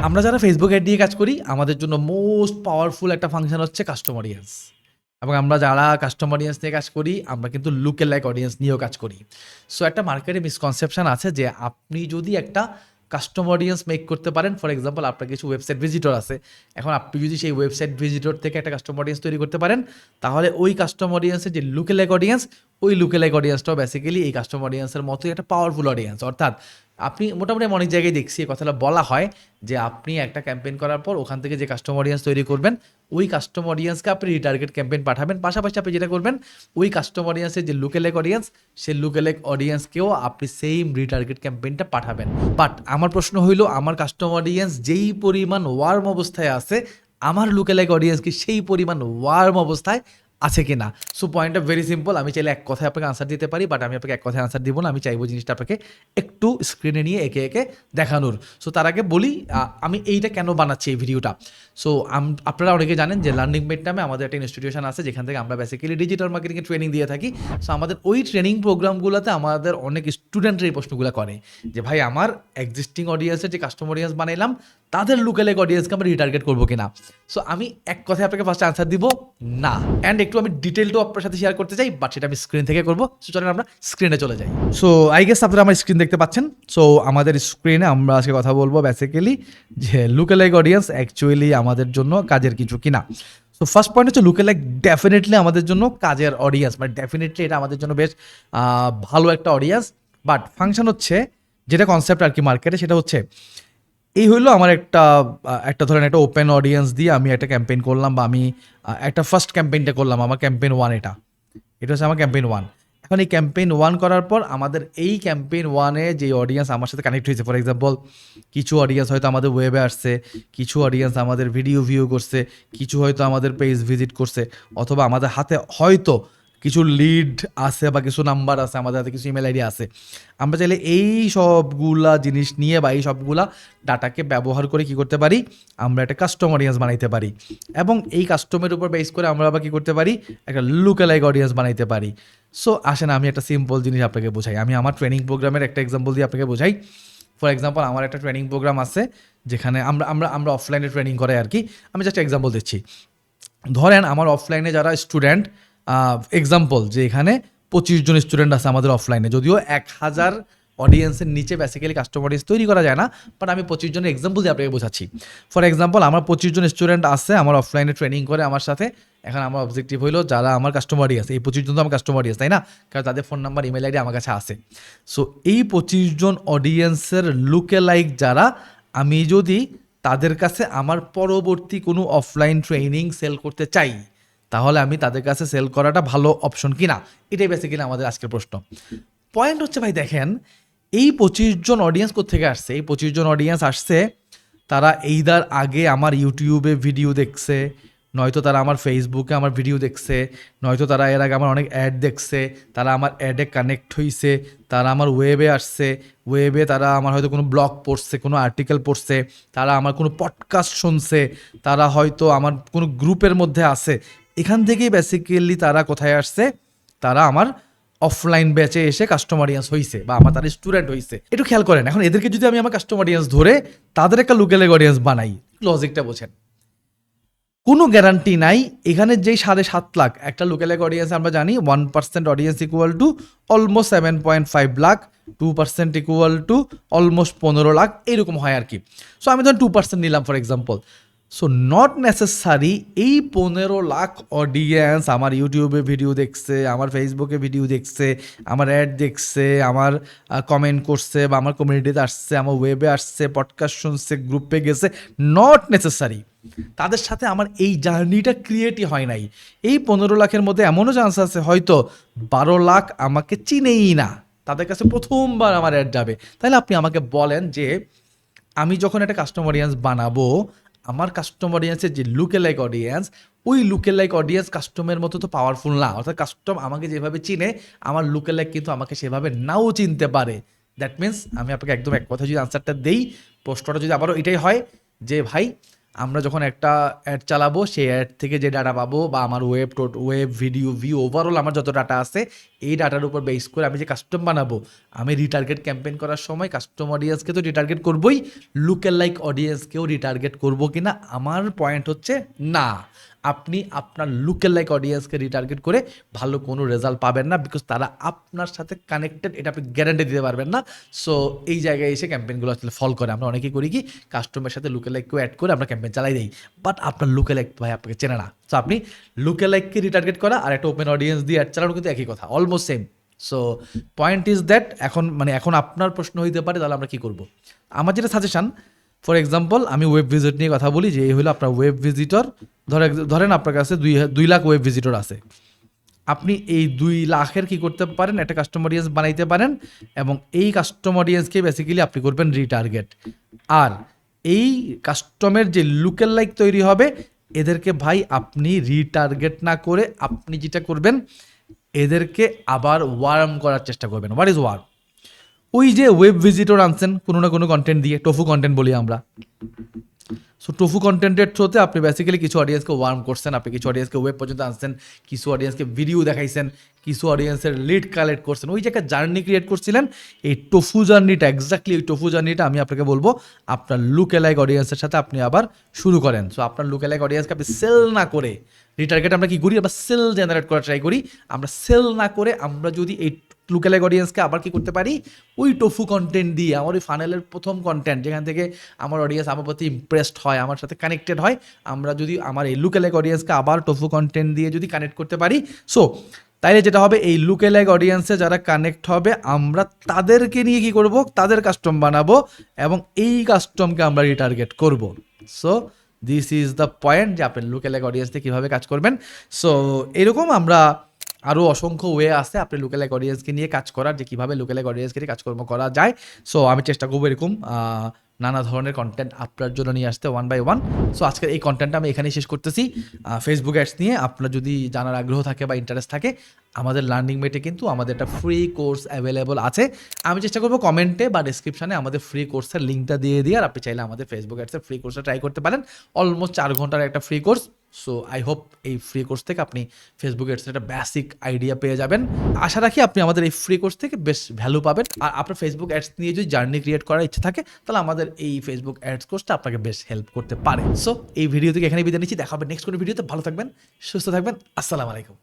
আমরা যারা Facebook ad দিয়ে কাজ করি আমাদের জন্য মোস্ট পাওয়ারফুল একটা ফাংশন হচ্ছে কাস্টম অডিয়েন্স। এবং আমরা যারা কাস্টম অডিয়েন্স নিয়ে কাজ করি আমরা কিন্তু লুক লাইক অডিয়েন্স নিয়েও কাজ করি। সো একটা মার্কেটে মিসকনসেপশন আছে যে আপনি যদি একটা কাস্টম অডিয়েন্স মেক করতে পারেন, ফর এক্সাম্পল আপনার কিছু ওয়েবসাইট ভিজিটর আছে, এখন আপনি যদি সেই ওয়েবসাইট ভিজিটর থেকে একটা কাস্টম অডিয়েন্স তৈরি করতে পারেন, তাহলে ওই কাস্টম অডিয়েন্সের যে লুক লাইক অডিয়েন্স, ওই লুক লাইক অডিয়েন্সটাও বেসিক্যালি এই কাস্টম অডিয়েন্সের মতোই একটা পাওয়ারফুল অডিয়েন্স। অর্থাৎ আপনি মোটামুটি অনেক জায়গায় দেখছি এই কথাটা বলা হয় যে আপনি একটা ক্যাম্পেইন করার পর ওখান থেকে যে কাস্টম অডিয়েন্স তৈরি করবেন ওই কাস্টম অডিয়েন্সকে আপনি রিটার্গেট ক্যাম্পেইন পাঠাবেন, পাশাপাশি আপনি যেটা করবেন ওই কাস্টম অডিয়েন্সের যে লুকেলেক অডিয়েন্স সেই লুকেলেক অডিয়েন্সকেও আপনি সেম রিটার্গেট ক্যাম্পেইনটা পাঠাবেন। বাট আমার প্রশ্ন হইল, আমার কাস্টম অডিয়েন্স যেই পরিমাণ ওয়ার্ম অবস্থায় আছে আমার লুকেলেক অডিয়েন্স কি সেই পরিমাণ ওয়ার্ম অবস্থায় আছে কি না? সো পয়েন্টটা ভেরি সিম্পল। আমি চাইলে এক কথায় আপনাকে আনসার দিতে পারি, বাট আমি আপনাকে এক কথায় আনসার দিব না। আমি চাইবো জিনিসটা আপনাকে একটু স্ক্রিনে নিয়ে একে একে দেখানোর। সো তার আগে বলি আমি এইটা কেন বানাচ্ছি এই ভিডিওটা। সো আপনারা অনেকে জানেন যে লার্নিং মেট নামে আমাদের একটা ইনস্টিটিউশন আছে যেখান থেকে আমরা বেসিক্যালি ডিজিটাল মার্কেটিংয়ের ট্রেনিং দিয়ে থাকি। সো আমাদের ওই ট্রেনিং প্রোগ্রামগুলোতে আমাদের অনেক স্টুডেন্টরা এই প্রশ্নগুলো করে যে ভাই আমার এক্সিস্টিং অডিয়েন্সের যে কাস্টমার অডিয়েন্স বানাইলাম তাদের লুকেলেক অডিয়েন্সকে আমরা রিটার্গেট করবো কিনা। সো আমি এক কথায় আপনাকে ফার্স্ট আনসার দিব না। অ্যান্ড একটু আমি ডিটেলটাও আপনার সাথে শেয়ার করতে চাই, বাট সেটা আমি স্ক্রিন থেকে করবো। সো চলেন আমরা স্ক্রিনে চলে যাই। সো আই গেস আপনারা আমার স্ক্রিন দেখতে পাচ্ছেন। সো আমাদের স্ক্রিনে আমরা আজকে কথা বলবো বেসিক্যালি যে লুকেলেক অডিয়েন্স অ্যাকচুয়ালি আমাদের জন্য কাজের কিছু কিনা। সো ফার্স্ট পয়েন্ট হচ্ছে লুকেলেক ডেফিনেটলি আমাদের জন্য কাজের অডিয়েন্স, মানে ডেফিনেটলি এটা আমাদের জন্য বেশ ভালো একটা অডিয়েন্স। বাট ফাংশন হচ্ছে যেটা কনসেপ্ট আর কি মার্কেটে, সেটা হচ্ছে এই হইলো আমার একটা ধরেন একটা ওপেন অডিয়েন্স দিয়ে আমি একটা ক্যাম্পেইন করলাম, বা আমি একটা ফার্স্ট ক্যাম্পেইনটা করলাম, আমার ক্যাম্পেইন 1 এটা হচ্ছে আমার ক্যাম্পেইন 1। এখন এই ক্যাম্পেইন 1 করার পর আমাদের এই ক্যাম্পেইন 1-এ যে অডিয়েন্স আমার সাথে কানেক্ট হয়েছে, ফর এক্সাম্পল কিছু অডিয়েন্স হয়তো আমাদের ওয়েবে আসছে, কিছু অডিয়েন্স আমাদের ভিডিও ভিউ করছে, কিছু হয়তো আমাদের পেজ ভিজিট করছে, অথবা আমাদের হাতে হয়তো কিছু লিড আছে বা কিছু নাম্বার আছে, আমাদের হাতে কিছু ইমেল আইডি আছে। আমরা চাইলে এই সবগুলা জিনিস নিয়ে বা এই সবগুলা ডাটাকে ব্যবহার করে কি করতে পারি, আমরা একটা কাস্টম অডিয়েন্স বানাইতে পারি। এবং এই কাস্টমের উপর বেস করে আমরা আবার কী করতে পারি, একটা লুকেলাইক অডিয়েন্স বানাইতে পারি। সো আসেন আমি একটা সিম্পল জিনিস আপনাকে বোঝাই। আমি আমার ট্রেনিং প্রোগ্রামের একটা এক্সাম্পল দিয়ে আপনাকে বোঝাই। ফর এক্সাম্পল আমার একটা ট্রেনিং প্রোগ্রাম আছে যেখানে আমরা অফলাইনে ট্রেনিং করাই আর কি। আমি জাস্ট এক্সাম্পল দিচ্ছি। ধরেন আমার অফলাইনে যারা স্টুডেন্ট, এক্সাম্পল যে এখানে 25 জন স্টুডেন্ট আছে আমাদের অফলাইনে, যদিও 1000 অডিয়েন্সের নিচে বেসিক্যালি কাস্টমার অডিয়েন্স তৈরি করা যায় না, বাট আমি 25 জনের এক্সাম্পল দিয়ে আপনাকে বোঝাচ্ছি। ফর এক্সাম্পল আমার 25 জন স্টুডেন্ট আছে আমার অফলাইনে ট্রেনিং করে আমার সাথে। এখন আমার অবজেক্টিভ হলো যারা আমার কাস্টমার অডিয়েন্স, এই 25 জন তো আমার কাস্টমার অডিয়েন্স, তাই না? কারণ তাদের ফোন নাম্বার ইমেল আইডি আমার কাছে আছে। সো এই 25 জন অডিয়েন্সের লুকে লাইক যারা, আমি যদি তাদের কাছে আমার পরবর্তী কোনো অফলাইন ট্রেনিং সেল করতে চাই, তাহলে আমি তাদের কাছে সেল করাটা ভালো অপশন কিনা, এটাই বেসিক্যালি আমাদের আজকের প্রশ্ন। পয়েন্ট হচ্ছে ভাই দেখেন, এই 25 জন অডিয়েন্স কোত্থেকে আসছে? এই 25 জন অডিয়েন্স আসছে তারা এইদার আগে আমার ইউটিউবে ভিডিও দেখছে, নয়তো তারা আমার ফেসবুকে আমার ভিডিও দেখছে, নয়তো তারা এর আগে আমার অনেক অ্যাড দেখছে, তারা আমার অ্যাডে কানেক্ট হয়েছে, তারা আমার ওয়েবে আসছে, ওয়েবে তারা আমার হয়তো কোনো ব্লগ পড়ছে, কোনো আর্টিকেল পড়ছে, তারা আমার কোনো পডকাস্ট শুনছে, তারা হয়তো আমার কোনো গ্রুপের মধ্যে আছে। এখান থেকেই বেসিক্যালি তারা কোথায় আসছে, তারা আমার অফলাইন ব্যাচে এসে কাস্টমার অডিয়েন্স হয়েছে বা আমার তাদের স্টুডেন্ট হয়েছে। একটু খেয়াল করেন, এখন এদেরকে যদি আমি আমার কাস্টমার অডিয়েন্স ধরে তাদের একটা লুকেলেক অডিয়েন্স বানাই, লজিকটা বোঝেন। কোনো গ্যারান্টি নাই এখানে যেই 7.5 লাখ একটা লুকেলেক অডিয়েন্স, আমরা জানি 1% audience equal to almost 7.5 lakh, 2% equal to almost 15 lakh, এরকম হয় আর কি। সো আমি ধরুন 2% নিলাম for example. So not necessary এই 15 লাখ অডিয়েন্স আমার ইউটিউবে ভিডিও দেখছে, আমার ফেসবুকে ভিডিও দেখছে, আমার অ্যাড দেখছে, আমার কমেন্ট করছে বা আমার কমিউনিটিতে আসছে, আমার ওয়েবে আসছে, পডকাস্ট শুনছে, গ্রুপে গেছে, নট নেসেসারি তাদের সাথে আমার এই জার্নিটা ক্রিয়েটই হয় নাই। এই 15 লাখের মধ্যে এমনও চান্স আছে হয়তো 12 লাখ আমাকে চিনেই না, তাদের কাছে প্রথমবার আমার অ্যাড যাবে। তাহলে আপনি আমাকে বলেন যে আমি যখন একটা কাস্টমার অডিয়েন্স বানাবো, আমার কাস্টমার অডিয়েন্সের যে লুকেলাইক অডিয়েন্স, ওই লুকেলাইক অডিয়েন্স কাস্টমের মতো তো পাওয়ারফুল না। অর্থাৎ কাস্টম আমাকে যেভাবে চিনে আমার লুকেলাইক কিন্তু আমাকে সেভাবে নাও চিনতে পারে। দ্যাট মিনস আমি আপনাকে একদম এক কথা যদি আনসারটা দেই, প্রশ্নটা যদি আবারও এটাই হয় যে ভাই আমরা যখন একটা অ্যাড চালাবো সেই অ্যাড থেকে যে ডাটা পাবো বা আমার ওয়েব ভিডিও ভিউ ওভারঅল আমার যত ডাটা আছে এই ডাটার উপর বেস করে আমি যে কাস্টম বানাবো, আমি রিটার্গেট ক্যাম্পেইন করার সময় কাস্টম অডিয়েন্সকে তো রিটার্গেট করবোই, লুকেল লাইক অডিয়েন্সকেও রিটার্গেট করবো কিনা আমার পয়েন্ট হচ্ছে না। আপনি আপনার লুকেল লাইক অডিয়েন্সকে রিটার্গেট করে ভালো কোনো রেজাল্ট পাবেন না, বিকজ তারা আপনার সাথে কানেক্টেড, এটা আপনি গ্যারান্টি দিতে পারবেন না। সো এই জায়গায় এসে ক্যাম্পেইনগুলো আসলে ফল করে। আমরা অনেকেই করি কি, কাস্টমারের সাথে লুকেল লাইককেও অ্যাড করে আমরা ক্যাম্পেইন চালাই দিই, বাট আপনার লুকেল লাইক ভাই আপনাকে চেনে না। সো আপনি লুকেল লাইককে রিটার্গেট করা আর একটা ওপেন অডিয়েন্স দিয়ে অ্যাড চালানো কিন্তু একই কথা, almost same. So point is that এখন আপনার প্রশ্ন হইতে পারে তাহলে আমরা কী করবো। আমার যেটা সাজেশন, ফর এক্সাম্পল আমি ওয়েব ভিজিট নিয়ে কথা বলি, যে এই হলো আপনার ওয়েব ভিজিটর। ধরেন আপনার কাছে 2 লাখ ওয়েব ভিজিটর আছে। আপনি এই 2 লাখের কি করতে পারেন, একটা কাস্টম অডিয়েন্স বানাইতে পারেন এবং এই কাস্টম অডিয়েন্সকে বেসিক্যালি আপনি করবেন রিটার্গেট। আর এই কাস্টমের যে লুকেল লাইক তৈরি হবে এদেরকে ভাই আপনি রিটার্গেট না করে আপনি যেটা করবেন, এদেরকে আবার ওয়ার্ম করার চেষ্টা করবেন। What is warm? ওই যে ওয়েব ভিজিটর আনছেন কোনো না কোনো কন্টেন্ট দিয়ে, টোফু কন্টেন্ট বলি আমরা। সো টোফু কন্টেন্টের থ্রুতে আপনি বেসিক্যালি কিছু অডিয়েন্সকে ওয়ার্ম করছেন, আপনি কিছু অডিয়েন্সকে ওয়েব পর্যন্ত আনছেন, কিছু অডিয়েন্সকে ভিডিও দেখাইছেন, কিছু অডিয়েন্সের লিড কালেক্ট করছেন, ওই যে একটা জার্নি ক্রিয়েট করছিলেন। এই টোফু জার্নিটা, এক্স্যাক্টলি ওই টোফু জার্নিটা আমি আপনাকে বলবো আপনার লুকেলাইক অডিয়েন্সের সাথে আপনি আবার শুরু করেন। সো আপনার লুকেলাইক অডিয়েন্সকে আপনি সেল না করে, রিটার্গেট আমরা কি করি, আমরা সেল জেনারেট করা ট্রাই করি। আমরা সেল না করে আমরা যদি এই লুকেলাইক অডিয়েন্সকে আবার কি করতে পারি, ওই টোফু কন্টেন্ট দিয়ে, আমার ওই ফানেলের প্রথম কন্টেন্ট যেখান থেকে আমার অডিয়েন্স আমার প্রতি ইমপ্রেসড হয়, আমার সাথে কানেক্টেড হয়, আমরা যদি আমার এই লুকেলাইক অডিয়েন্সকে আবার টোফু কন্টেন্ট দিয়ে যদি কানেক্ট করতে পারি, সো তাইলে যেটা হবে, এই লুকেলাইক অডিয়েন্সে যারা কানেক্ট হবে আমরা তাদেরকে নিয়ে কি করব, তাদের কাস্টম বানাবো এবং এই কাস্টমকে আমরা রিটার্গেট করব। So this is the point, যে আপনি লুকেলাইক অডিয়েন্সে কীভাবে কাজ করবেন। সো এরকম আমরা আরও অসংখ্য ওয়ে আছে আপনি লুকেলাইক অডিয়েন্সকে নিয়ে কাজ করার, যে কীভাবে লুকেলাইক অডিয়েন্সকে নিয়ে কাজকর্ম করা যায়। সো আমি চেষ্টা করবো এরকম নানা ধরনের কন্টেন্ট আপনার জন্য নিয়ে আসতে ওয়ান বাই ওয়ান। সো আজকের এই কন্টেন্টটা আমি এখানেই শেষ করতেছি। ফেসবুক অ্যাডস নিয়ে আপনার যদি জানার আগ্রহ থাকে বা ইন্টারেস্ট থাকে, আমাদের লার্নিং মেটে কিন্তু আমাদের একটা ফ্রি কোর্স অ্যাভেলেবল আছে। আমি চেষ্টা করবো কমেন্টে বা ডিসক্রিপশানে আমাদের ফ্রি কোর্সের লিঙ্কটা দিয়ে আর আপনি চাইলে আমাদের ফেসবুক অ্যাডসের ফ্রি কোর্সটা ট্রাই করতে পারেন। অলমোস্ট 4 ঘন্টার একটা free course. So I hope এই ফ্রি কোর্স থেকে আপনি ফেসবুক অ্যাডসের একটা বেসিক আইডিয়া পেয়ে যাবেন। আশা রাখি আপনি আমাদের এই ফ্রি কোর্স থেকে বেশ ভ্যালু পাবেন। আর আপনার ফেসবুক অ্যাডস নিয়ে যদি জার্নি ক্রিয়েট করার ইচ্ছা থাকে, তাহলে আমাদের এই ফেসবুক অ্যাডস কোর্সটা আপনাকে বেশ হেল্প করতে পারে। সো এই ভিডিও থেকে এখানে বিদায় নিচ্ছি, দেখা হবে নেক্সট কোনো ভিডিওতে। ভালো থাকবেন, সুস্থ থাকবেন, আসসালামু আলাইকুম।